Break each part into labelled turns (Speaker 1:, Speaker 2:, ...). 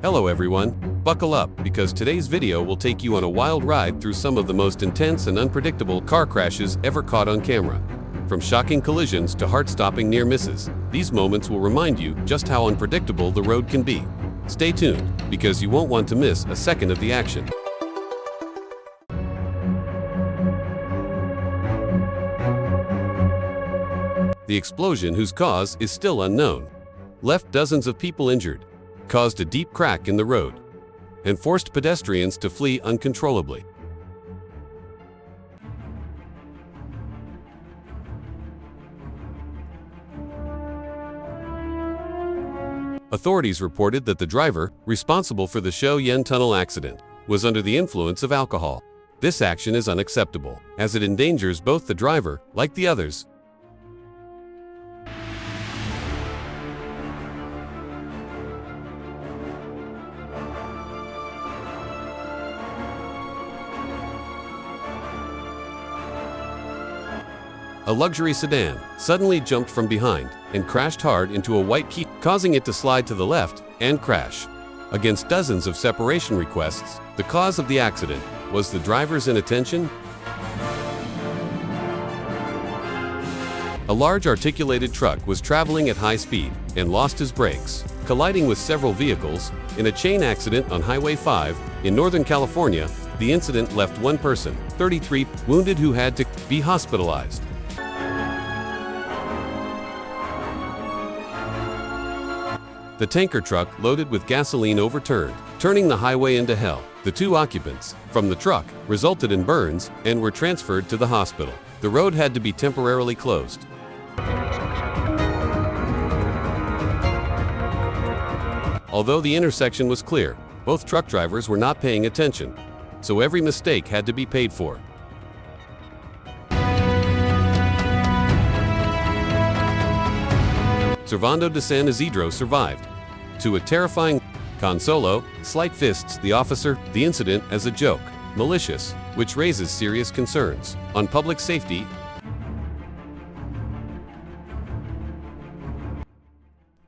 Speaker 1: Hello everyone, buckle up because today's video will take you on a wild ride through some of the most intense and unpredictable car crashes ever caught on camera. From shocking collisions to heart-stopping near misses, these moments will remind you just how unpredictable the road can be. Stay tuned, because you won't want to miss a second of the action. The explosion, whose cause is still unknown, left dozens of people injured, caused a deep crack in the road, and forced pedestrians to flee uncontrollably. Authorities reported that the driver, responsible for the Shaoyan Tunnel accident, was under the influence of alcohol. This action is unacceptable, as it endangers both the driver, like the others. A luxury sedan suddenly jumped from behind and crashed hard into a white Kia, causing it to slide to the left and crash. Against dozens of separation requests, the cause of the accident was the driver's inattention. A large articulated truck was traveling at high speed and lost his brakes, colliding with several vehicles in a chain accident on Highway 5 in Northern California. The incident left one person, 33, wounded who had to be hospitalized. The tanker truck loaded with gasoline overturned, turning the highway into hell. The two occupants from the truck resulted in burns and were transferred to the hospital. The road had to be temporarily closed. Although the intersection was clear, both truck drivers were not paying attention, so every mistake had to be paid for. Servando de San Isidro survived. To a terrifying Consolo slight fists the officer, the incident as a joke, malicious, which raises serious concerns on public safety.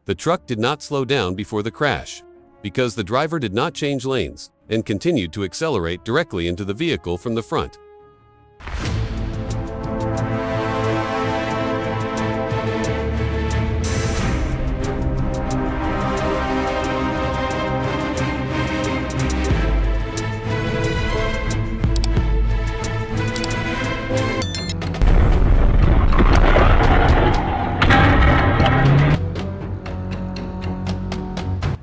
Speaker 1: The truck did not slow down before the crash, because the driver did not change lanes and continued to accelerate directly into the vehicle from the front.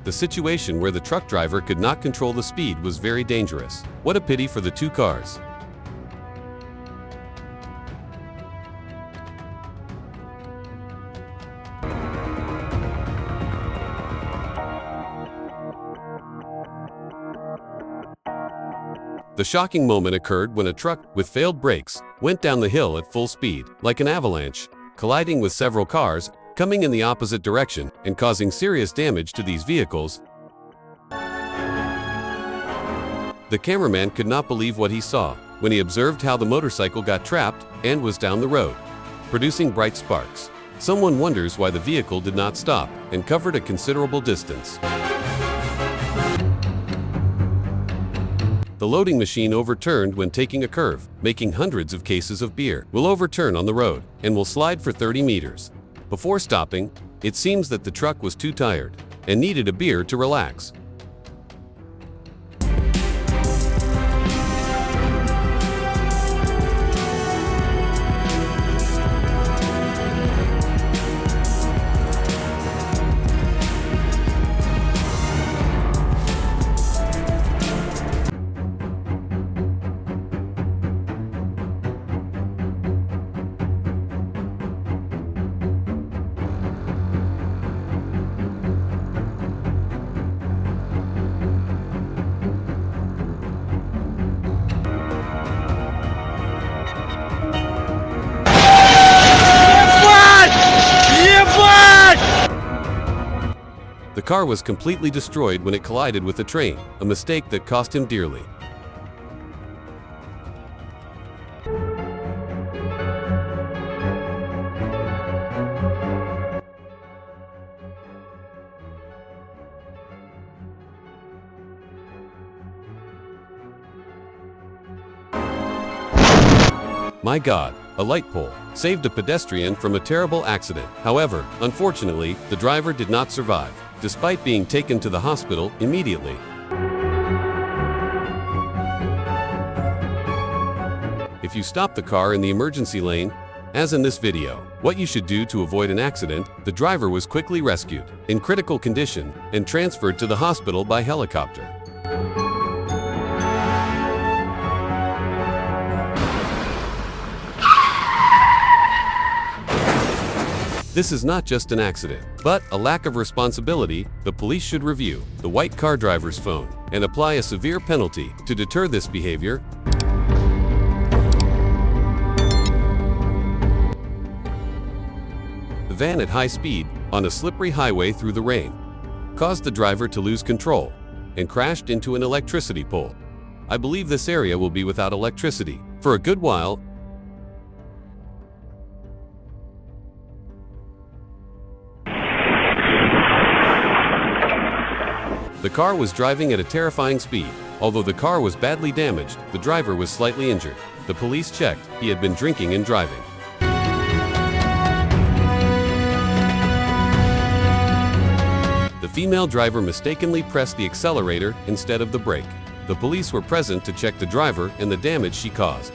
Speaker 1: The situation where the truck driver could not control the speed was very dangerous. What a pity for the two cars. The shocking moment occurred when a truck with failed brakes went down the hill at full speed, like an avalanche, colliding with several cars coming in the opposite direction and causing serious damage to these vehicles. The cameraman could not believe what he saw when he observed how the motorcycle got trapped and was down the road, producing bright sparks. Someone wonders why the vehicle did not stop and covered a considerable distance. The loading machine overturned when taking a curve, making hundreds of cases of beer. Will overturn on the road and will slide for 30 meters. Before stopping, it seems that the truck was too tired and needed a beer to relax. The car was completely destroyed when it collided with a train, a mistake that cost him dearly. My God, a light pole saved a pedestrian from a terrible accident. However, unfortunately, the driver did not survive, despite being taken to the hospital immediately. If you stop the car in the emergency lane, as in this video, what you should do to avoid an accident, the driver was quickly rescued, in critical condition, and transferred to the hospital by helicopter. This is not just an accident, but a lack of responsibility. The police should review the white car driver's phone and apply a severe penalty to deter this behavior. The van at high speed on a slippery highway through the rain caused the driver to lose control and crashed into an electricity pole. I believe this area will be without electricity for a good while. The car was driving at a terrifying speed. Although the car was badly damaged, the driver was slightly injured. The police checked he had been drinking and driving. The female driver mistakenly pressed the accelerator instead of the brake. The police were present to check the driver and the damage she caused.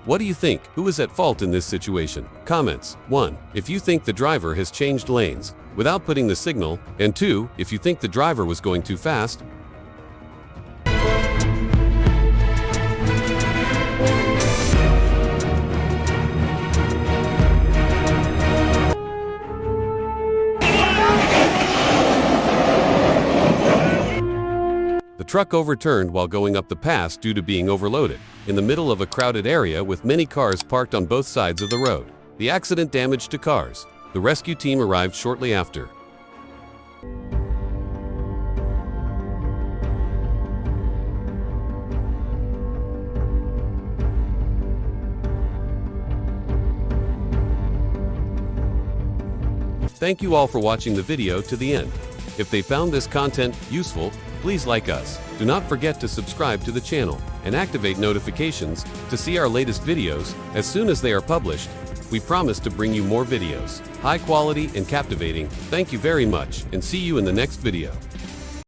Speaker 1: What do you think? Who is at fault in this situation? Comments. 1. If you think the driver has changed lanes without putting the signal, and 2. If you think the driver was going too fast. The truck overturned while going up the pass due to being overloaded, in the middle of a crowded area with many cars parked on both sides of the road. The accident damaged 2 cars. The rescue team arrived shortly after. Thank you all for watching the video to the end. If they found this content useful, please like us. Do not forget to subscribe to the channel and activate notifications to see our latest videos as soon as they are published. We promise to bring you more videos, high quality and captivating. Thank you very much and see you in the next video.